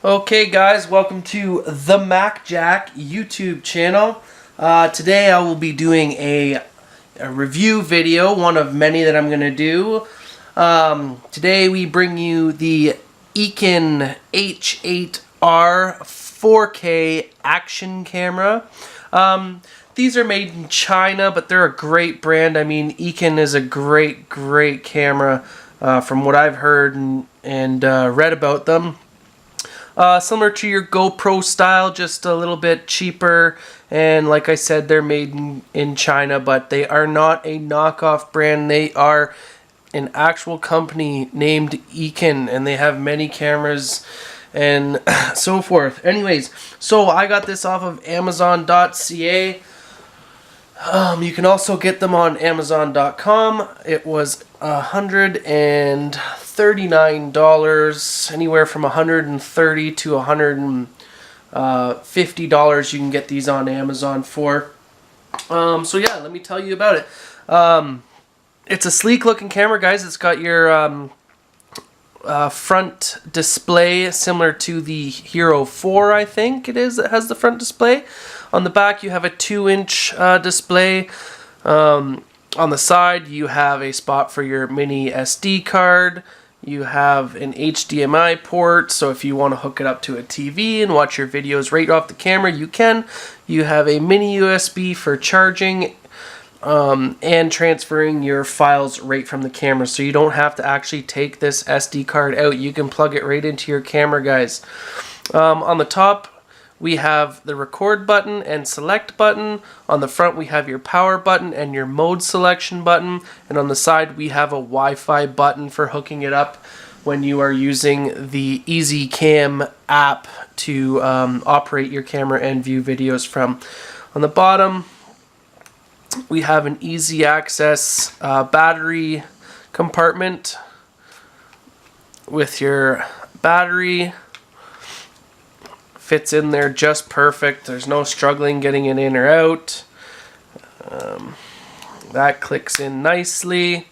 Okay guys, welcome to the Mac Jack YouTube channel. Today I will be doing a review video, one of many that I'm going to do. Today we bring you the EKEN H8R 4K action camera. These are made in China, but they're a great brand. I mean, EKEN is a great camera from what I've heard and read about them. Similar to your GoPro style, just a little bit cheaper, and like I said, they're made in China, but they are not a knockoff brand. They are an actual company named EKEN, and they have many cameras and so forth. Anyways, so I got this off of Amazon.ca. You can also get them on Amazon.com. It was $139, anywhere from $130 to $150 you can get these on Amazon for. So yeah, let me tell you about it. It's a sleek looking camera, guys. It's got your front display similar to the Hero 4, I think it is, that has the front display. On the back you have a 2-inch display. On the side you have a spot for your mini SD card. You have an HDMI port, so if you want to hook it up to a TV and watch your videos right off the camera, you can. You have a mini USB for charging and transferring your files right from the camera, so you don't have to actually take this SD card out. You can plug it right into your camera, guys. On the top we have the record button and select button. On the front we have your power button and your mode selection button, and on the side we have a Wi-Fi button for hooking it up when you are using the EKEN app to operate your camera and view videos from. On the bottom we have an easy access battery compartment with your battery. Fits in there just perfect. There's no struggling getting it in or out. That clicks in nicely.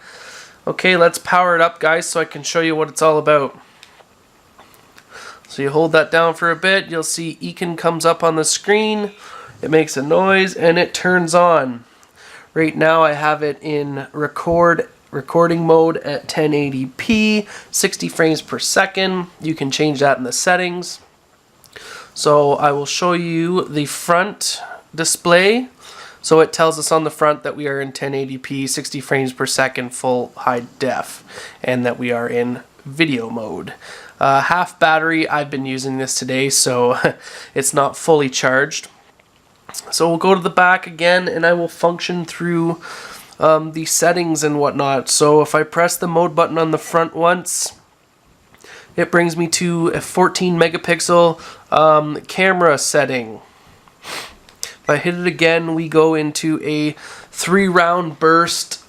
Okay, let's power it up, guys, so I can show you what it's all about. So you hold that down for a bit, you'll see EKEN comes up on the screen. It makes a noise and it turns on. Right now I have it in recording mode at 1080p, 60 frames per second. You can change that in the settings. So I will show you the front display. So it tells us on the front that we are in 1080p, 60 frames per second, full high def, and that we are in video mode. Half battery. I've been using this today, so it's not fully charged. So we'll go to the back again, and I will function through the settings and whatnot. So if I press the mode button on the front once, it brings me to a 14 megapixel camera setting. If I hit it again, we go into a 3-round burst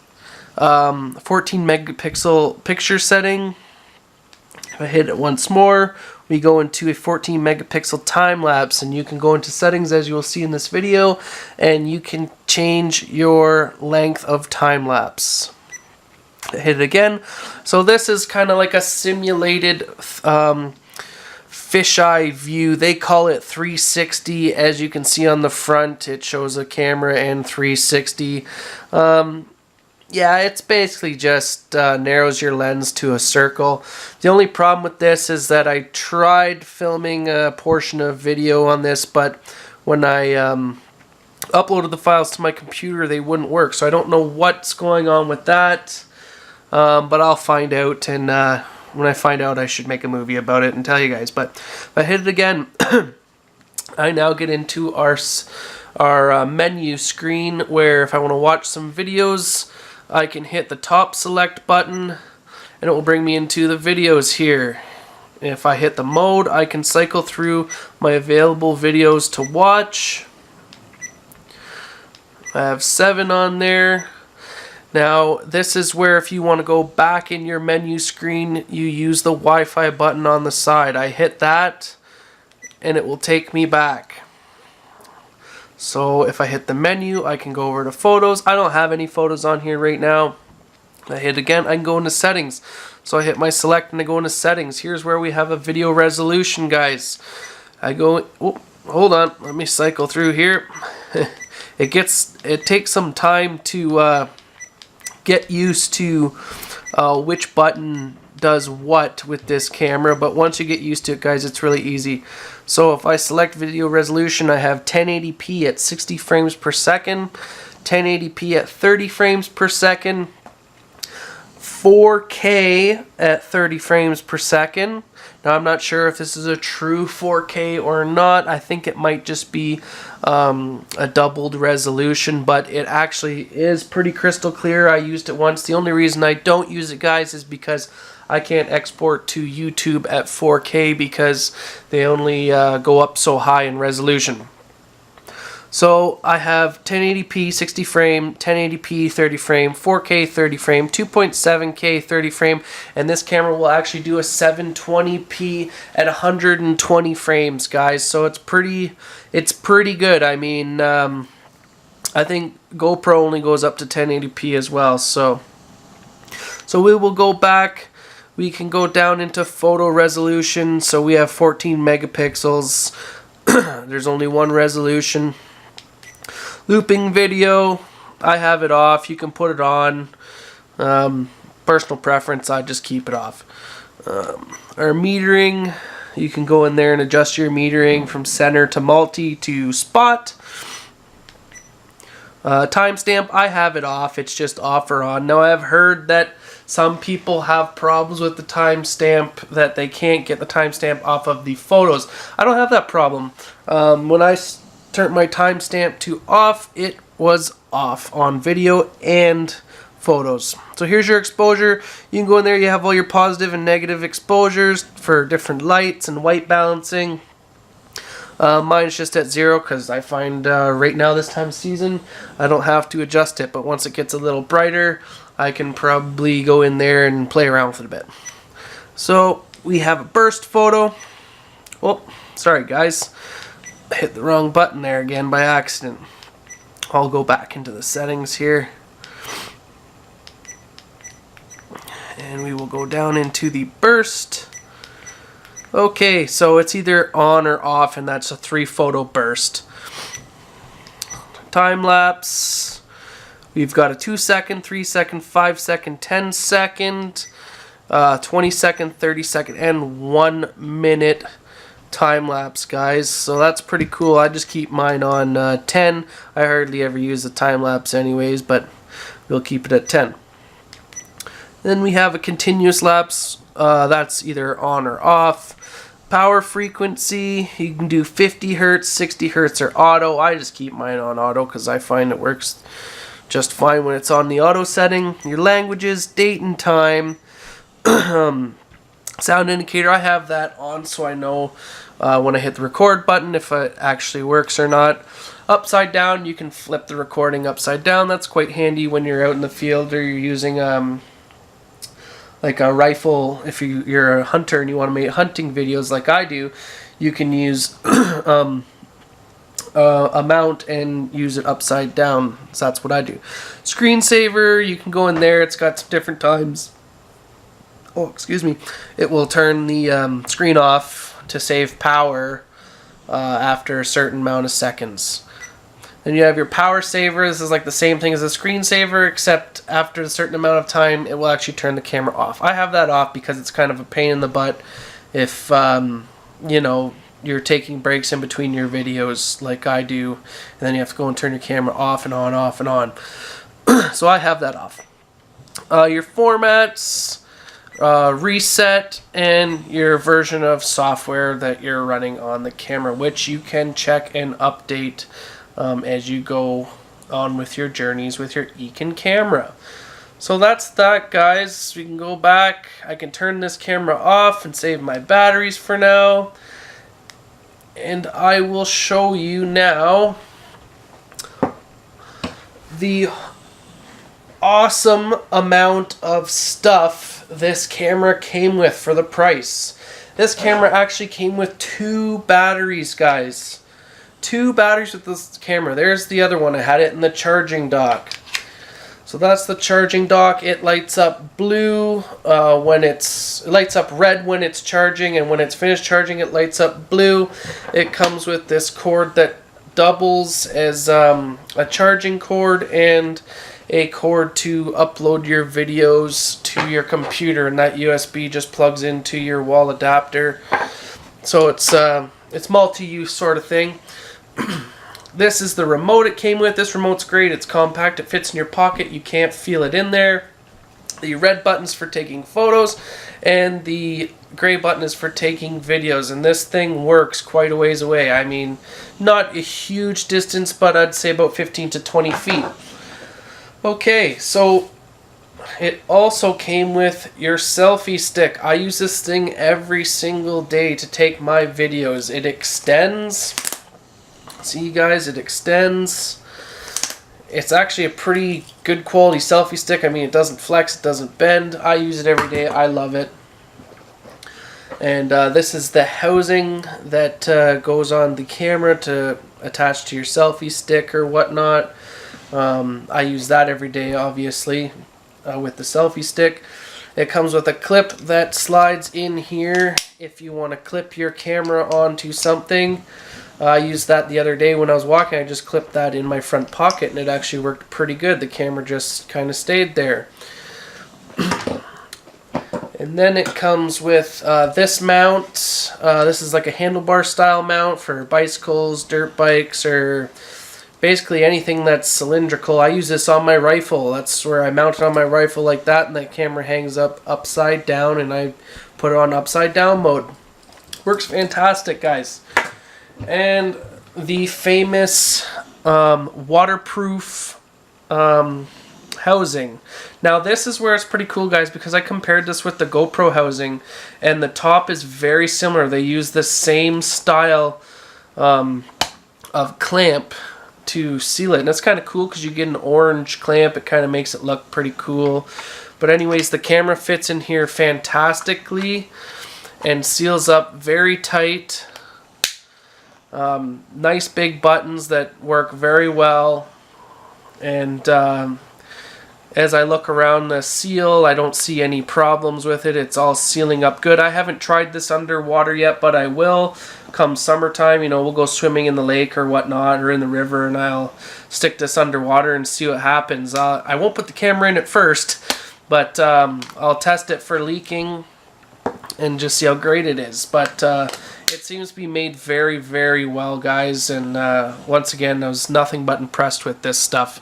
14 megapixel picture setting. If I hit it once more, we go into a 14 megapixel time lapse, and you can go into settings as you will see in this video, and you can change your length of time lapse. Hit it again. So this is kind of like a simulated fisheye view. They call it 360. As you can see on the front, it shows a camera and 360. Yeah, it's basically just narrows your lens to a circle. The only problem with this is that I tried filming a portion of video on this, but when I uploaded the files to my computer, they wouldn't work. So I don't know what's going on with that. But I'll find out, and when I find out I should make a movie about it and tell you guys. But if I hit it again, I now get into our menu screen, where if I want to watch some videos, I can hit the top select button and it will bring me into the videos here. If I hit the mode, I can cycle through my available videos to watch. I have 7 on there. Now, this is where if you want to go back in your menu screen, you use the Wi-Fi button on the side. I hit that, and it will take me back. So if I hit the menu, I can go over to photos. I don't have any photos on here right now. I hit again, I can go into settings. So I hit my select and I go into settings. Here's where we have a video resolution, guys. I go, oh, hold on, let me cycle through here. It takes some time to get used to which button does what with this camera, but once you get used to it, guys, it's really easy. So if I select video resolution, I have 1080p at 60 frames per second, 1080p at 30 frames per second, 4K at 30 frames per second. Now I'm not sure if this is a true 4K or not. I think it might just be a doubled resolution, but it actually is pretty crystal clear. I used it once. The only reason I don't use it, guys, is because I can't export to YouTube at 4K because they only go up so high in resolution. So I have 1080p 60 frame, 1080p 30 frame, 4K 30 frame, 2.7K 30 frame, and this camera will actually do a 720p at 120 frames, guys. So it's pretty good. I mean, I think GoPro only goes up to 1080p as well. So we will go back. We can go down into photo resolution. So we have 14 megapixels. There's only one resolution. Looping video, I have it off. You can put it on. Personal preference, I just keep it off. Our metering, you can go in there and adjust your metering from center to multi to spot. Timestamp, I have it off. It's just off or on. Now I've heard that some people have problems with the timestamp, that they can't get the timestamp off of the photos. I don't have that problem. When I turned my timestamp to off, it was off on video and photos. So here's your exposure. You can go in there, you have all your positive and negative exposures for different lights and white balancing. Mine's just at 0 because I find right now this time of season I don't have to adjust it, but once it gets a little brighter I can probably go in there and play around with it a bit. So we have a burst photo. Oh, sorry guys, I hit the wrong button there again by accident. I'll go back into the settings here. And we will go down into the burst. Okay, so it's either on or off, and that's a 3-photo burst. Time lapse. We've got a 2-second, 3-second, 5-second, 10-second, 20-second, 30-second, and 1-minute time lapse, guys. So that's pretty cool. I just keep mine on 10. I hardly ever use the time lapse anyways, but we'll keep it at 10. Then we have a continuous lapse. That's either on or off. Power frequency, you can do 50 hertz, 60 hertz, or auto. I just keep mine on auto because I find it works just fine when it's on the auto setting. Your languages, date and time. Sound indicator, I have that on so I know when I hit the record button if it actually works or not. Upside down, you can flip the recording upside down. That's quite handy when you're out in the field or you're using like a rifle. If you're a hunter and you want to make hunting videos like I do, you can use a mount and use it upside down. So that's what I do. Screensaver, you can go in there. It's got some different times. Oh, excuse me. It will turn the screen off to save power after a certain amount of seconds. Then you have your power saver. This is like the same thing as a screensaver, except after a certain amount of time, it will actually turn the camera off. I have that off because it's kind of a pain in the butt if, you know, you're taking breaks in between your videos like I do, and then you have to go and turn your camera off and on, off and on. So I have that off. Your formats, reset, and your version of software that you're running on the camera, which you can check and update as you go on with your journeys with your EKEN camera. So that's that, guys. We can go back. I can turn this camera off and save my batteries for now. And I will show you now the awesome amount of stuff this camera came with for the price. This camera actually came with 2 batteries, guys. 2 batteries with this camera. There's the other one. I had it in the charging dock. So that's the charging dock. It lights up blue it lights up red when it's charging, and when it's finished charging it lights up blue. It comes with this cord that doubles as a charging cord and a cord to upload your videos to your computer, and that USB just plugs into your wall adapter. So it's multi-use sort of thing. This is the remote it came with. This remote's great. It's compact. It fits in your pocket. You can't feel it in there. The red button's for taking photos, and the gray button is for taking videos. And this thing works quite a ways away. I mean, not a huge distance, but I'd say about 15 to 20 feet. Okay, so it also came with your selfie stick. I use this thing every single day to take my videos. It extends. See, guys, it extends. It's actually a pretty good quality selfie stick. I mean, it doesn't flex, it doesn't bend. I use it every day. I love it. And this is the housing that goes on the camera to attach to your selfie stick or whatnot. I use that every day, obviously, with the selfie stick. It comes with a clip that slides in here if you want to clip your camera onto something. I used that the other day when I was walking. I just clipped that in my front pocket and it actually worked pretty good. The camera just kind of stayed there. And then it comes with this mount. This is like a handlebar style mount for bicycles, dirt bikes, or basically anything that's cylindrical. I use this on my rifle. That's where I mount it on my rifle like that, and that camera hangs up upside down, and I put it on upside down mode. Works fantastic, guys. And the famous waterproof housing. Now this is where it's pretty cool, guys, because I compared this with the GoPro housing, and the top is very similar. They use the same style of clamp to seal it, and that's kind of cool because you get an orange clamp. It kind of makes it look pretty cool. But anyways, the camera fits in here fantastically and seals up very tight. Nice big buttons that work very well, and as I look around the seal, I don't see any problems with it. It's all sealing up good. I haven't tried this underwater yet, but I will come summertime. You know, we'll go swimming in the lake or whatnot, or in the river, and I'll stick this underwater and see what happens. I won't put the camera in it first, but I'll test it for leaking and just see how great it is. But it seems to be made very, very well, guys, and once again, I was nothing but impressed with this stuff.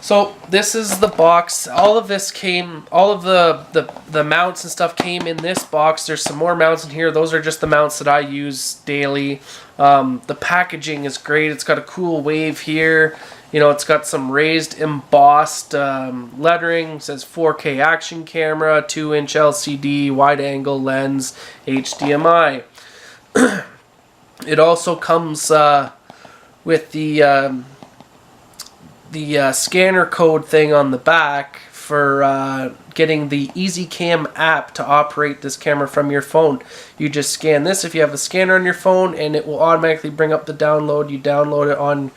So this is the box. All of this came, all of the mounts and stuff came in this box. There's some more mounts in here. Those are just the mounts that I use daily. The packaging is great. It's got a cool wave here. You know, it's got some raised embossed lettering. It says 4K action camera, 2-inch LCD, wide angle lens, HDMI. It also comes with the scanner code thing on the back for getting the EKEN app to operate this camera from your phone. You just scan this if you have a scanner on your phone, and it will automatically bring up the download. You download it on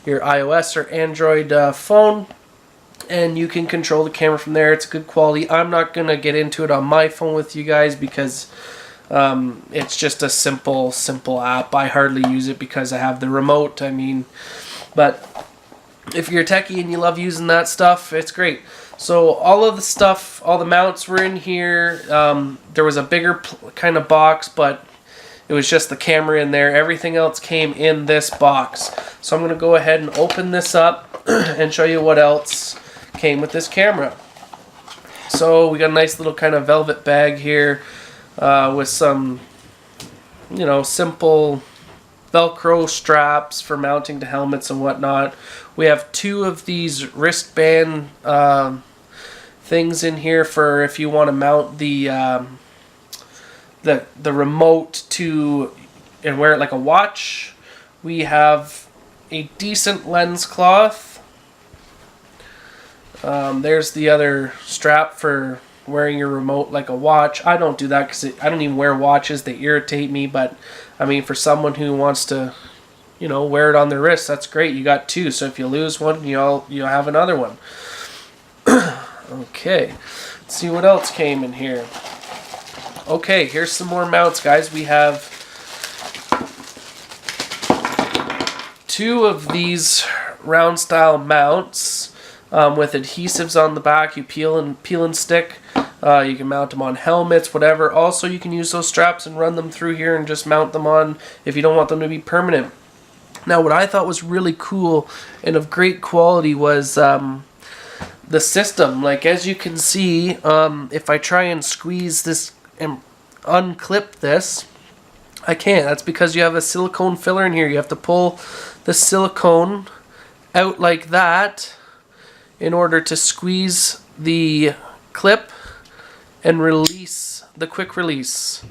your iOS or Android phone, and you can control the camera from there. It's good quality. I'm not going to get into it on my phone with you guys because it's just a simple app. I hardly use it because I have the remote. I mean, but if you're a techie and you love using that stuff, it's great. So all of the stuff, all the mounts were in here. There was a bigger kind of box, but it was just the camera in there. Everything else came in this box. So I'm going to go ahead and open this up and show you what else came with this camera. So we got a nice little kind of velvet bag here with some, you know, simple Velcro straps for mounting to helmets and whatnot. We have 2 of these wristband things in here for if you want to mount the remote to and wear it like a watch. We have a decent lens cloth. There's the other strap for wearing your remote like a watch. I don't do that because I don't even wear watches. They irritate me, but I mean, for someone who wants to you know, wear it on their wrist. That's great. You got two. So if you lose one, you'll have another one. Okay. Let's see what else came in here. Okay, here's some more mounts, guys. We have two of these round style mounts with adhesives on the back. You peel and stick. You can mount them on helmets, whatever. Also, you can use those straps and run them through here and just mount them on if you don't want them to be permanent. Now, what I thought was really cool and of great quality was the system. Like, as you can see, if I try and squeeze this and unclip this, I can't. That's because you have a silicone filler in here. You have to pull the silicone out like that in order to squeeze the clip and release the quick release.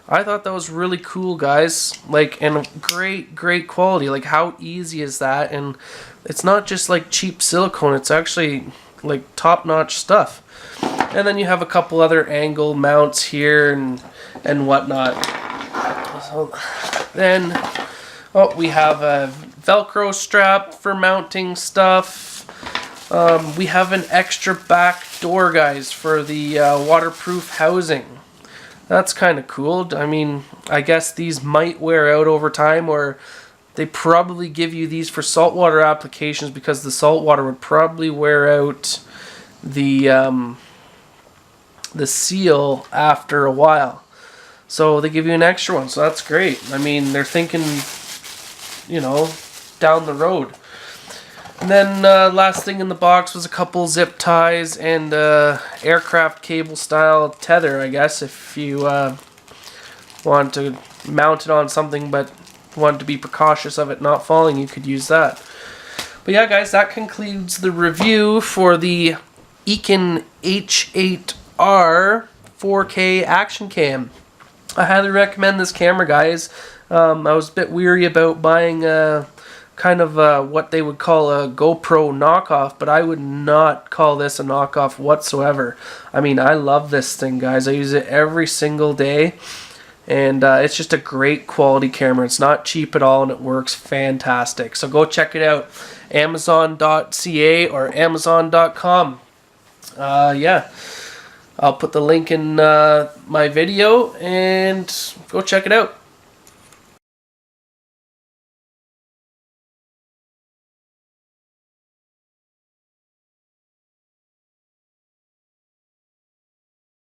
I thought that was really cool, guys. Like, and great quality. Like, how easy is that? And it's not just like cheap silicone. It's actually like top-notch stuff. And then you have a couple other angle mounts here and whatnot. So then, oh, we have a Velcro strap for mounting stuff. We have an extra back door, guys, for the waterproof housing. That's kind of cool. I mean, I guess these might wear out over time, or they probably give you these for saltwater applications because the saltwater would probably wear out the seal after a while. So they give you an extra one, so that's great. I mean, they're thinking, you know, down the road. And then last thing in the box was a couple zip ties and aircraft cable style tether, I guess, if you want to mount it on something but want to be precautious of it not falling, you could use that. But yeah, guys, that concludes the review for the EKEN H8R 4K action cam. I highly recommend this camera, guys. I was a bit weary about buying kind of what they would call a GoPro knockoff, but I would not call this a knockoff whatsoever. I mean, I love this thing, guys. I use it every single day, and it's just a great quality camera. It's not cheap at all, and it works fantastic. So go check it out, Amazon.ca or Amazon.com. Yeah, I'll put the link in my video, and go check it out.